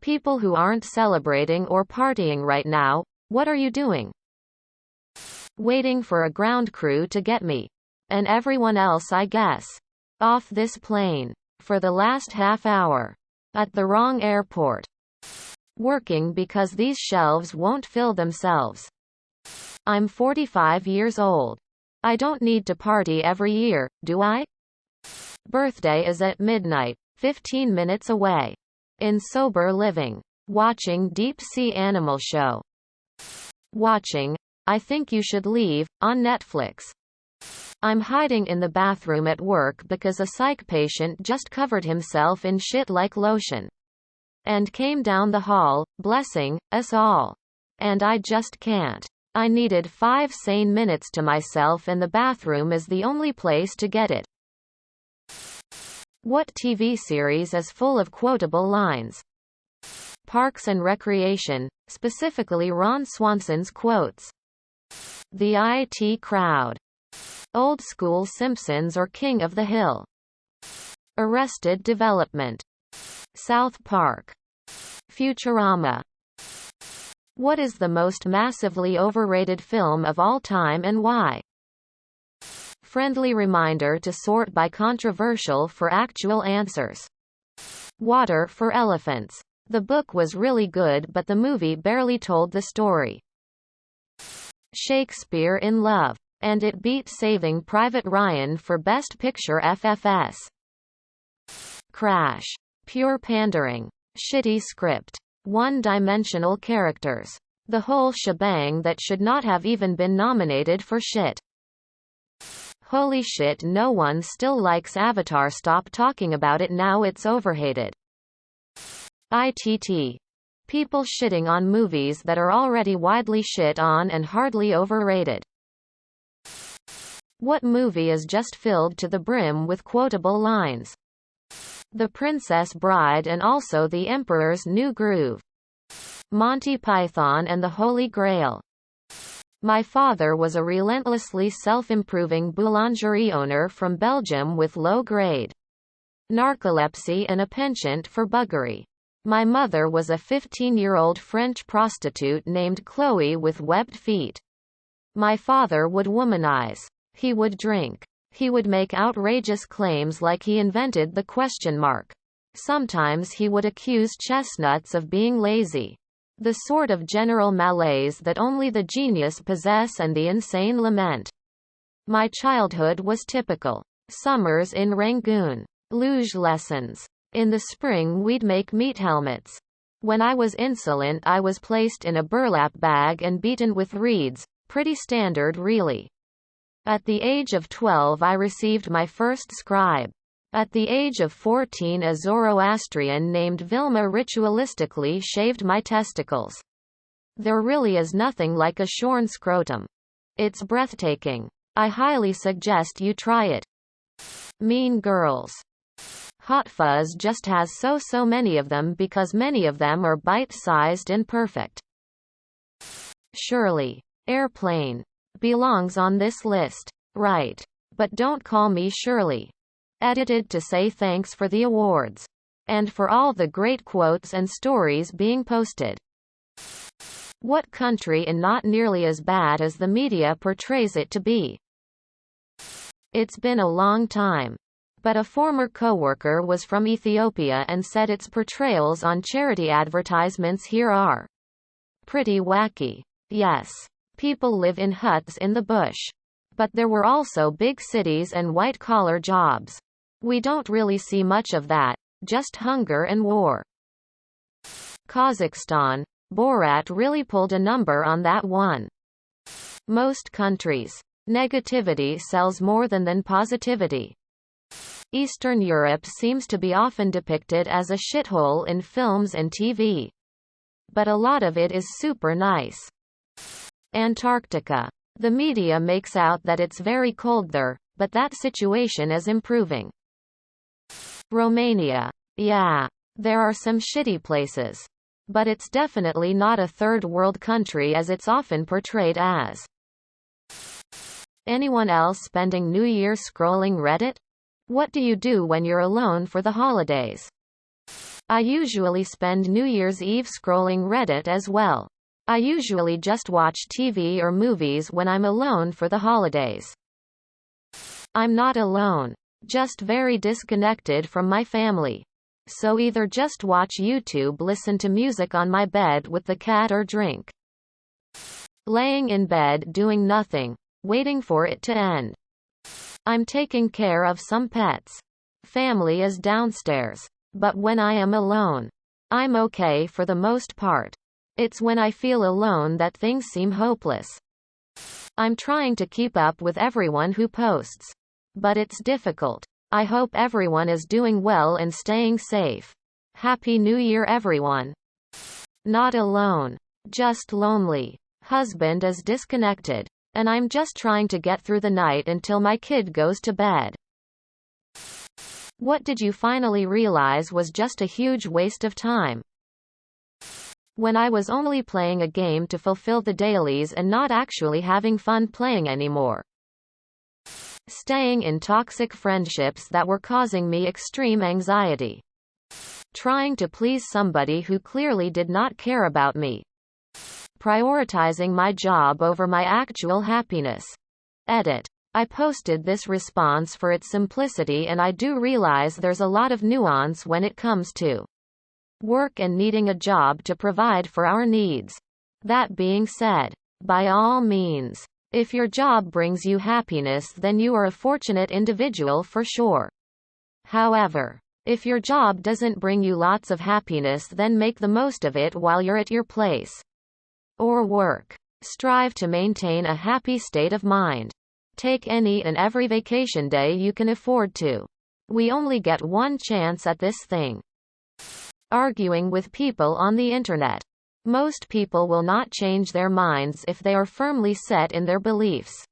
People who aren't celebrating or partying right now, what are you doing? Waiting for a ground crew to get me. And everyone else, I guess. Off this plane. For the last half hour. At the wrong airport. Working because these shelves won't fill themselves. I'm 45 years old. I don't need to party every year, do I? Birthday is at midnight, 15 minutes away. In sober living. Watching deep sea animal show. Watching I Think You Should Leave, on Netflix. I'm hiding in the bathroom at work because a psych patient just covered himself in shit like lotion. And came down the hall, blessing us all. And I just can't. I needed 5 sane minutes to myself, and the bathroom is the only place to get it. What TV series is full of quotable lines? Parks and Recreation, specifically Ron Swanson's quotes. The IT Crowd. Old School Simpsons or King of the Hill. Arrested Development. South Park. Futurama. What is the most massively overrated film of all time and why? Friendly reminder to sort by controversial for actual answers. Water for Elephants. The book was really good, but the movie barely told the story. Shakespeare in Love. And it beat Saving Private Ryan for Best Picture FFS. Crash. Pure pandering. Shitty script. One-dimensional characters. The whole shebang that should not have even been nominated for shit. Holy shit, no one still likes Avatar. Stop talking about it now, it's overhated. ITT. People shitting on movies that are already widely shit on and hardly overrated. What movie is just filled to the brim with quotable lines? The Princess Bride and also The Emperor's New Groove. Monty Python and the Holy Grail. My father was a relentlessly self-improving boulangerie owner from Belgium with low-grade narcolepsy and a penchant for buggery. My mother was a 15-year-old French prostitute named Chloe with webbed feet. My father would womanize. He would drink. He would make outrageous claims like he invented the question mark. Sometimes he would accuse chestnuts of being lazy. The sort of general malaise that only the genius possess and the insane lament. My childhood was typical. Summers in Rangoon. Luge lessons. In the spring we'd make meat helmets. When I was insolent I was placed in a burlap bag and beaten with reeds. Pretty standard really. At the age of 12 I received my first scribe. At the age of 14 a Zoroastrian named Vilma ritualistically shaved my testicles. There really is nothing like a shorn scrotum. It's breathtaking. I highly suggest you try it. Mean Girls. Hot Fuzz just has so many of them because many of them are bite-sized and perfect. Shirley. Airplane. Belongs on this list. Right. But don't call me Shirley. Edited to say thanks for the awards. And for all the great quotes and stories being posted. What country and not nearly as bad as the media portrays it to be? It's been a long time. But a former coworker was from Ethiopia and said its portrayals on charity advertisements here are pretty wacky. Yes. People live in huts in the bush. But there were also big cities and white-collar jobs. We don't really see much of that, just hunger and war. Kazakhstan. Borat really pulled a number on that one. Most countries. Negativity sells more than positivity. Eastern Europe seems to be often depicted as a shithole in films and TV. But a lot of it is super nice. Antarctica. The media makes out that it's very cold there, but that situation is improving. Romania. Yeah. There are some shitty places. But it's definitely not a third world country as it's often portrayed as. Anyone else spending New Year scrolling Reddit? What do you do when you're alone for the holidays? I usually spend New Year's Eve scrolling Reddit as well. I usually just watch TV or movies when I'm alone for the holidays. I'm not alone. Just very disconnected from my family. So either just watch YouTube, listen to music on my bed with the cat, or drink. Laying in bed doing nothing, waiting for it to end. I'm taking care of some pets. Family is downstairs. But when I am alone, I'm okay for the most part. It's when I feel alone that things seem hopeless. I'm trying to keep up with everyone who posts. But it's difficult. I hope everyone is doing well and staying safe. Happy New Year, everyone. Not alone. Just lonely. Husband is disconnected. And I'm just trying to get through the night until my kid goes to bed. What did you finally realize was just a huge waste of time? When I was only playing a game to fulfill the dailies and not actually having fun playing anymore. Staying in toxic friendships that were causing me extreme anxiety. Trying to please somebody who clearly did not care about me. Prioritizing my job over my actual happiness. Edit. I posted this response for its simplicity, and I do realize there's a lot of nuance when it comes to work and needing a job to provide for our needs. That being said, by all means, if your job brings you happiness, then you are a fortunate individual for sure. However, if your job doesn't bring you lots of happiness, then make the most of it while you're at your place or work. Strive to maintain a happy state of mind. Take any and every vacation day you can afford to. We only get one chance at this thing. Arguing with people on the internet. Most people will not change their minds if they are firmly set in their beliefs.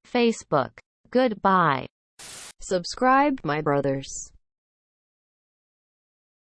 Facebook. Goodbye. Subscribe, my brothers.